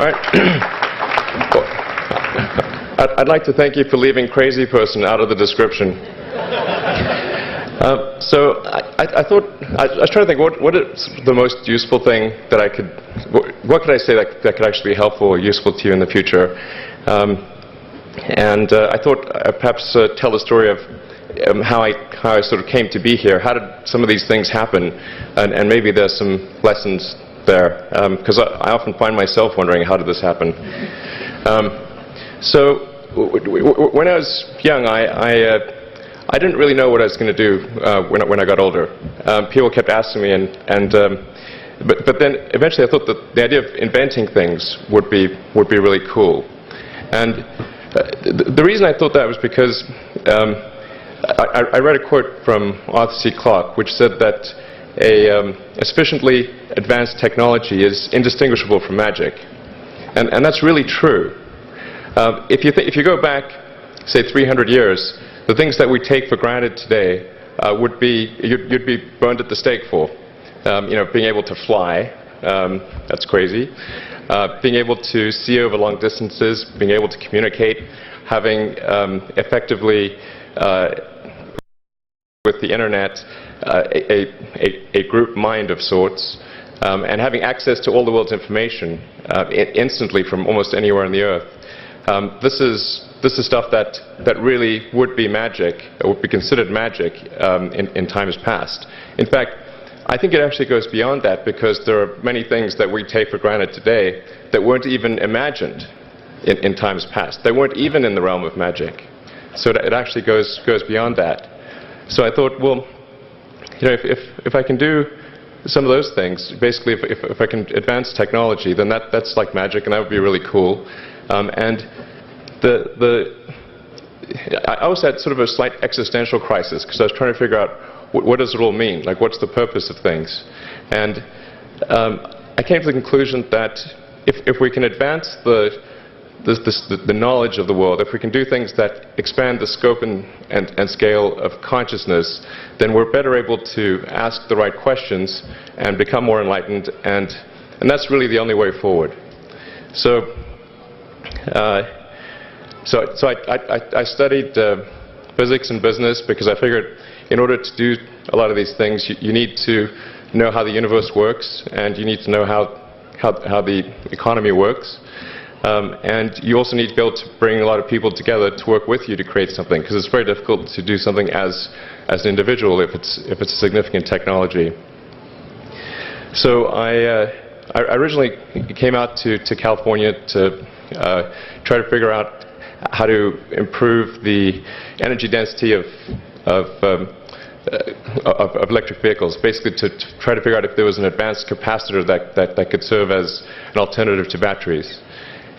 All right. Well, I'd like to thank you for leaving crazy person out of the description. So I thought, I was trying to think, what is the most useful thing that I could, what could I say that could actually be helpful or useful to you in the future? And I thought I'd perhaps tell the story of how I sort of came to be here. How did some of these things happen? And maybe there's some lessons there, because I often find myself wondering, how did this happen? So when I was young, I didn't really know what I was going to do when I got older. People kept asking me, but then eventually I thought that the idea of inventing things would be really cool. And the reason I thought that was because I read a quote from Arthur C. Clarke, which said that a sufficiently advanced technology is indistinguishable from magic, and that's really true. If you go back, say 300 years, the things that we take for granted today would be you'd be burned at the stake for. Being able to fly, that's crazy. Being able to see over long distances, being able to communicate, having effectively with the internet a group mind of sorts, and having access to all the world's information instantly from almost anywhere on the earth. This is stuff that really would be magic, or would be considered magic in times past. In fact, I think it actually goes beyond that, because there are many things that we take for granted today that weren't even imagined in times past. They weren't even in the realm of magic. So it actually goes beyond that. So I thought, well, if I can do some of those things, basically if I can advance technology, then that's like magic, and that would be really cool. And I also had sort of a slight existential crisis, because I was trying to figure out what does it all mean? Like, what's the purpose of things? And I came to the conclusion that if we can advance the knowledge of the world, if we can do things that expand the scope and scale of consciousness, then we're better able to ask the right questions and become more enlightened, and that's really the only way forward. So I studied physics and business, because I figured in order to do a lot of these things, you need to know how the universe works, and you need to know how the economy works. And you also need to be able to bring a lot of people together to work with you to create something, because it's very difficult to do something as an individual if it's a significant technology. So I originally came out to California to try to figure out how to improve the energy density of electric vehicles, basically to try to figure out if there was an advanced capacitor that could serve as an alternative to batteries.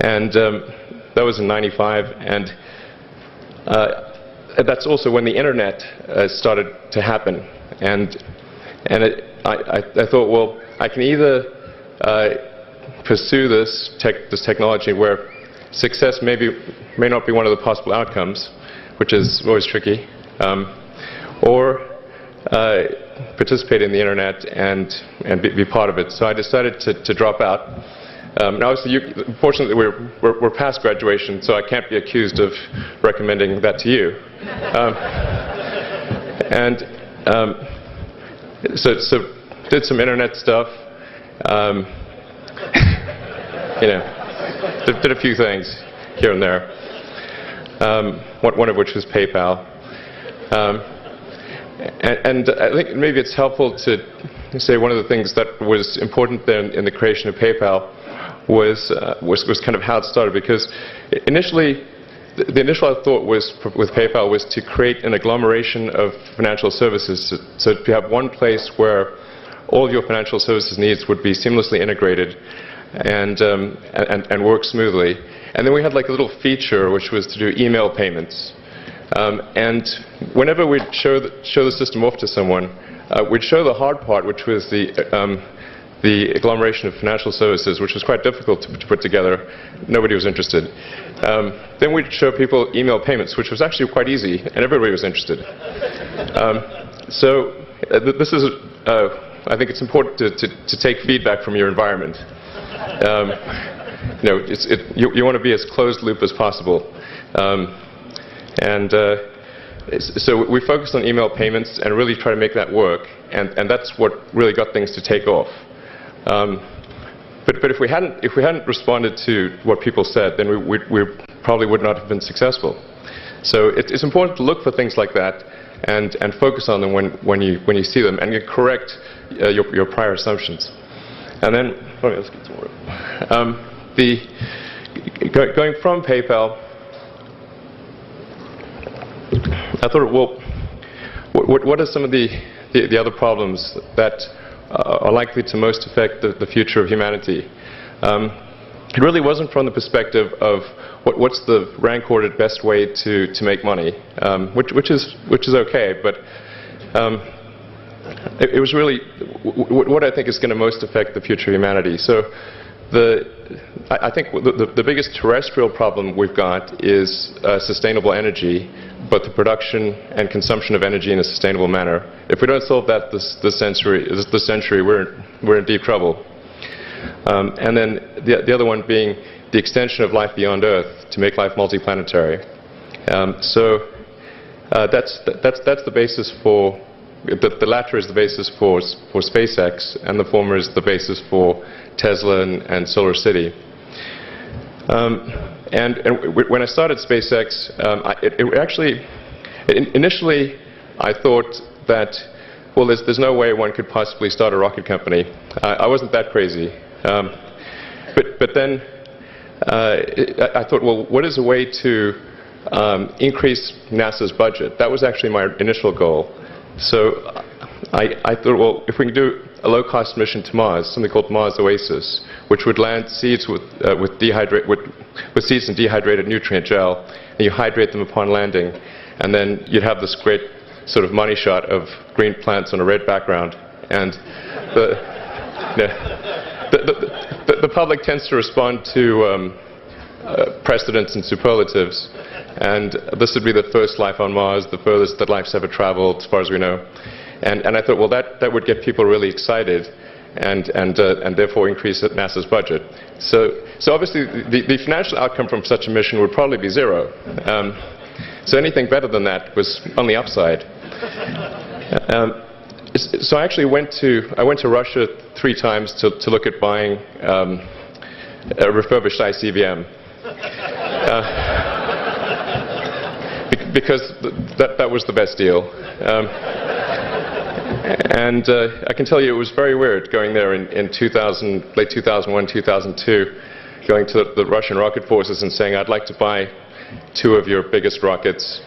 And that was in '95, and that's also when the internet started to happen. And I thought, well, I can either pursue this technology where success may not be one of the possible outcomes, which is always tricky, or participate in the internet and be part of it. So I decided to drop out. Now, obviously, fortunately, we're past graduation, so I can't be accused of recommending that to you. So did some internet stuff. Did a few things here and there. One of which was PayPal. And I think maybe it's helpful to say one of the things that was important then in the creation of PayPal was kind of how it started, because initially the initial thought was with PayPal was to create an agglomeration of financial services, so to have one place where all of your financial services needs would be seamlessly integrated and work smoothly. And then we had like a little feature which was to do email payments. And whenever we'd show the system off to someone, we'd show the hard part, which was the agglomeration of financial services, which was quite difficult to put together. Nobody was interested. Then we'd show people email payments, which was actually quite easy, and everybody was interested. So this is, I think it's important to take feedback from your environment. you want to be as closed loop as possible. So we focused on email payments and really try to make that work, and that's what really got things to take off. But if we hadn't responded to what people said, then we probably would not have been successful. So it's important to look for things like that and focus on them when you see them, and you correct your prior assumptions. And then let's get some more. Going from PayPal, I thought, well, what are some of the other problems that are likely to most affect the future of humanity? It really wasn't from the perspective of what's the rank-ordered best way to make money, which is okay, but it was really what I think is going to most affect the future of humanity. So I think the biggest terrestrial problem we've got is sustainable energy, but the production and consumption of energy in a sustainable manner. If we don't solve that this century, we're in deep trouble. And then the other one being the extension of life beyond Earth to make life multiplanetary. So that's the basis for the latter is the basis for SpaceX, and the former is the basis for Tesla and Solar City. And when I started SpaceX, initially I thought that, well, there's no way one could possibly start a rocket company. I wasn't that crazy. But then I thought, well, what is a way to increase NASA's budget? That was actually my initial goal. So I thought, well, if we can do a low-cost mission to Mars, something called Mars Oasis, which would land seeds with seeds and dehydrated nutrient gel, and you hydrate them upon landing, and then you'd have this great sort of money shot of green plants on a red background, and the public tends to respond to precedents and superlatives, and this would be the first life on Mars, the furthest that life's ever traveled, as far as we know. And I thought, well, that would get people really excited, and therefore increase NASA's budget. So obviously, the financial outcome from such a mission would probably be zero. So anything better than that was on the upside. So I actually went to Russia 3 times to look at buying a refurbished ICBM. Because that was the best deal. And I can tell you it was very weird going there in late 2001, 2002, going to the Russian rocket forces and saying, I'd like to buy 2 of your biggest rockets,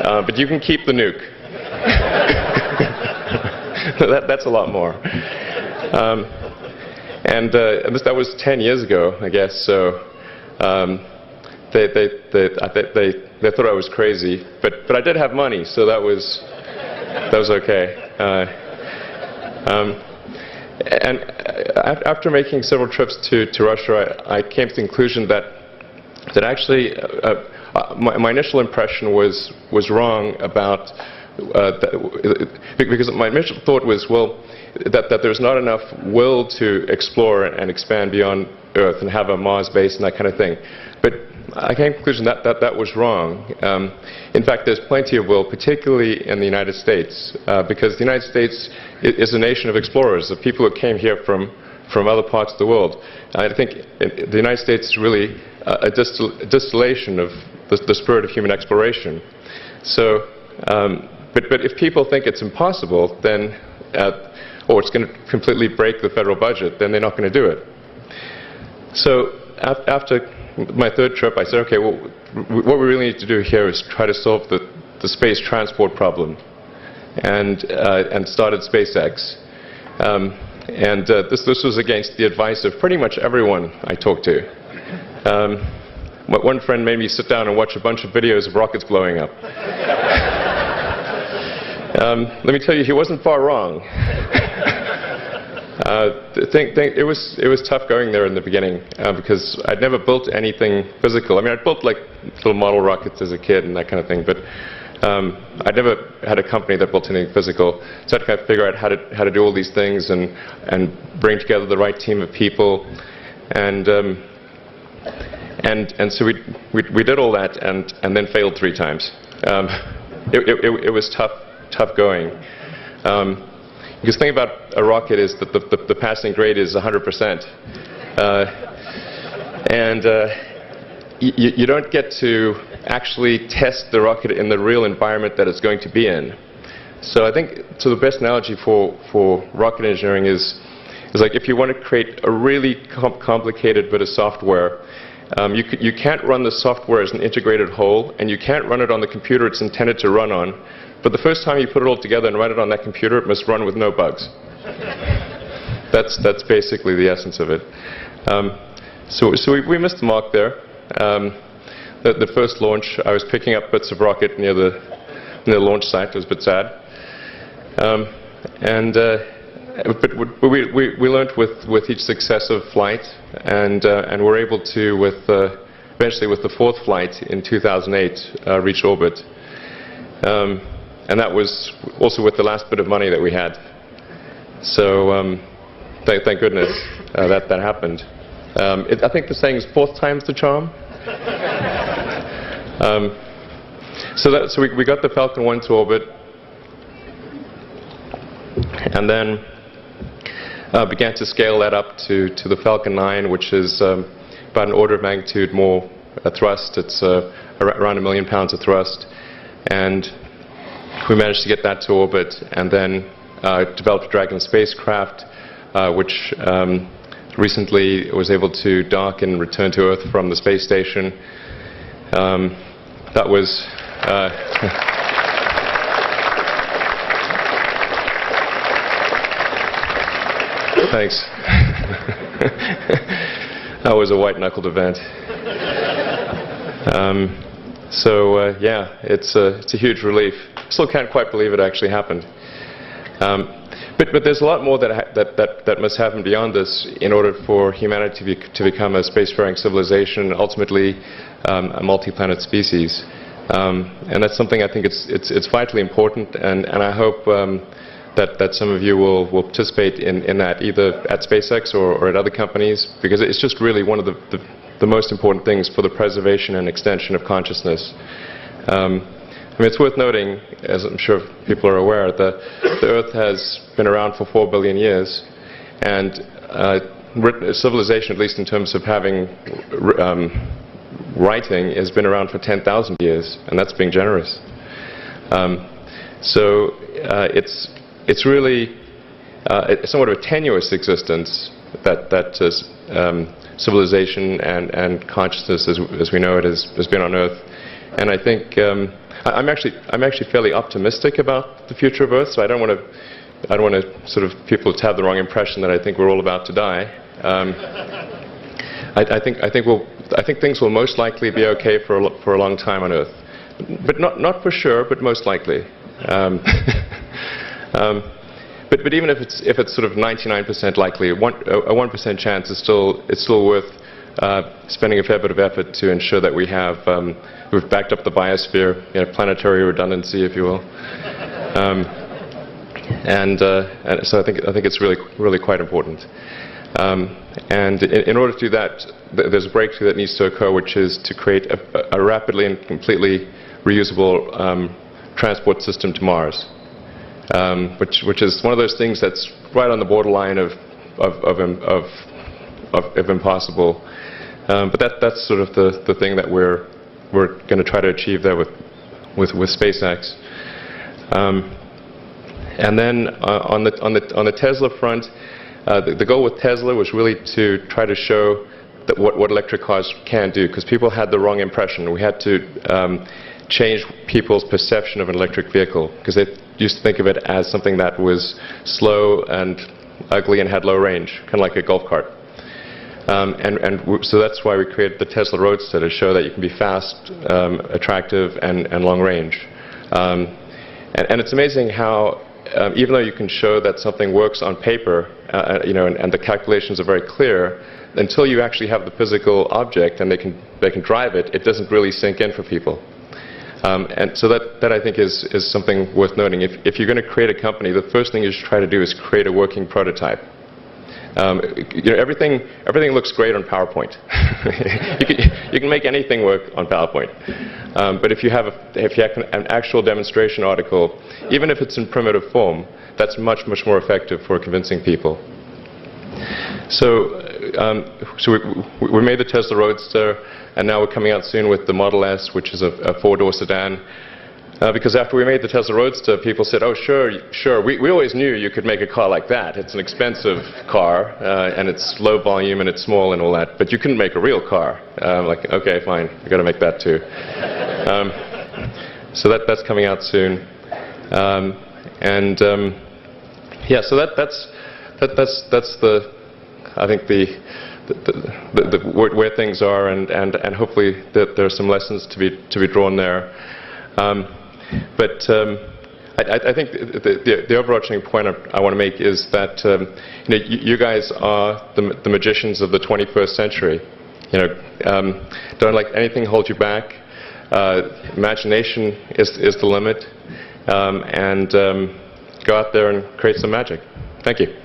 but you can keep the nuke. That's a lot more. And that was 10 years ago, I guess, so they thought I was crazy, but I did have money, so that was okay. And after making several trips to Russia, I came to the conclusion that actually my initial impression was wrong about because my initial thought was, well, that there's not enough will to explore and expand beyond Earth and have a Mars base and that kind of thing. But I came to the conclusion that was wrong. In fact, there's plenty of will, particularly in the United States, because the United States is a nation of explorers, of people who came here from other parts of the world. I think the United States is really a distillation of the spirit of human exploration. So, but if people think it's impossible, then, or it's going to completely break the federal budget, then they're not going to do it. So after my 3rd trip, I said, okay, well, what we really need to do here is try to solve the space transport problem, and started SpaceX. This was against the advice of pretty much everyone I talked to. One friend made me sit down and watch a bunch of videos of rockets blowing up. Let me tell you, he wasn't far wrong. It was tough going there in the beginning because I'd never built anything physical. I mean, I'd built like little model rockets as a kid and that kind of thing, but I'd never had a company that built anything physical. So I had to kind of figure out how to do all these things and bring together the right team of people. And And so we did all that and then failed 3 times. It was tough going. Because the thing about a rocket is that the passing grade is 100%. You don't get to actually test the rocket in the real environment that it's going to be in. So I think the best analogy for rocket engineering is like if you want to create a really complicated bit of software, you can't run the software as an integrated whole, and you can't run it on the computer it's intended to run on. But the first time you put it all together and run it on that computer, it must run with no bugs. That's basically the essence of it. So we missed the mark there. The first launch, I was picking up bits of rocket near the launch site. It was a bit sad. But we learned with each successive flight, and were able to, eventually with the 4th flight in 2008, reach orbit. And that was also with the last bit of money that we had. So thank goodness that happened. I think the saying is 4th time's the charm. So we got the Falcon 1 to orbit, and then began to scale that up to the Falcon 9, which is about an order of magnitude more thrust. It's around 1 million pounds of thrust, and we managed to get that to orbit, and then developed a Dragon spacecraft, which recently was able to dock and return to Earth from the space station. That was thanks. That was a white-knuckled event. Yeah, it's a huge relief. Still can't quite believe it actually happened. But there's a lot more that must happen beyond this in order for humanity to become a spacefaring civilization, and ultimately a multi-planet species. And that's something I think it's vitally important, and I hope that some of you will participate in that, either at SpaceX or at other companies, because it's just really one of the most important things for the preservation and extension of consciousness. I mean, it's worth noting, as I'm sure people are aware, that the Earth has been around for 4 billion years, and civilization, at least in terms of having writing, has been around for 10,000 years, and that's being generous. It's really somewhat of a tenuous existence that civilization and consciousness, as we know it, has been on Earth, and I think. I'm actually fairly optimistic about the future of Earth, so I don't want to sort of people to have the wrong impression that I think we're all about to die. I think things will most likely be okay for a long time on Earth, but not for sure, but most likely. But even if it's sort of 99% likely, a 1% chance is still worth spending a fair bit of effort to ensure that we've backed up the biosphere, planetary redundancy, if you will, and so I think it's really quite important. And in order to do that, there's a breakthrough that needs to occur, which is to create a rapidly and completely reusable transport system to Mars, which is one of those things that's right on the borderline of impossible. But that's sort of the thing that we're going to try to achieve there with SpaceX. And then on the Tesla front, the goal with Tesla was really to try to show that what electric cars can do, because people had the wrong impression. We had to change people's perception of an electric vehicle, because they used to think of it as something that was slow and ugly and had low range, kind of like a golf cart. So that's why we created the Tesla Roadster, to show that you can be fast, attractive, and long range. And it's amazing how, even though you can show that something works on paper, and the calculations are very clear, until you actually have the physical object and they can drive it, it doesn't really sink in for people. And so that I think is something worth noting. If you're going to create a company, the first thing you should try to do is create a working prototype. Everything looks great on PowerPoint. you can make anything work on PowerPoint. But if you have an actual demonstration article, even if it's in primitive form, that's much more effective for convincing people. So we made the Tesla Roadster, and now we're coming out soon with the Model S, which is a four-door sedan. Because after we made the Tesla Roadster, people said, oh, sure, we always knew you could make a car like that. It's an expensive car, and it's low volume, and it's small and all that, but you couldn't make a real car. Like, okay, fine, we've got to make that too. So that's coming out soon. Yeah, so that's I think where things are, and hopefully that there are some lessons to be drawn there. But I think the overarching point I want to make is that you guys are the magicians of the 21st century. Don't let anything hold you back. Imagination is the limit, and go out there and create some magic. Thank you.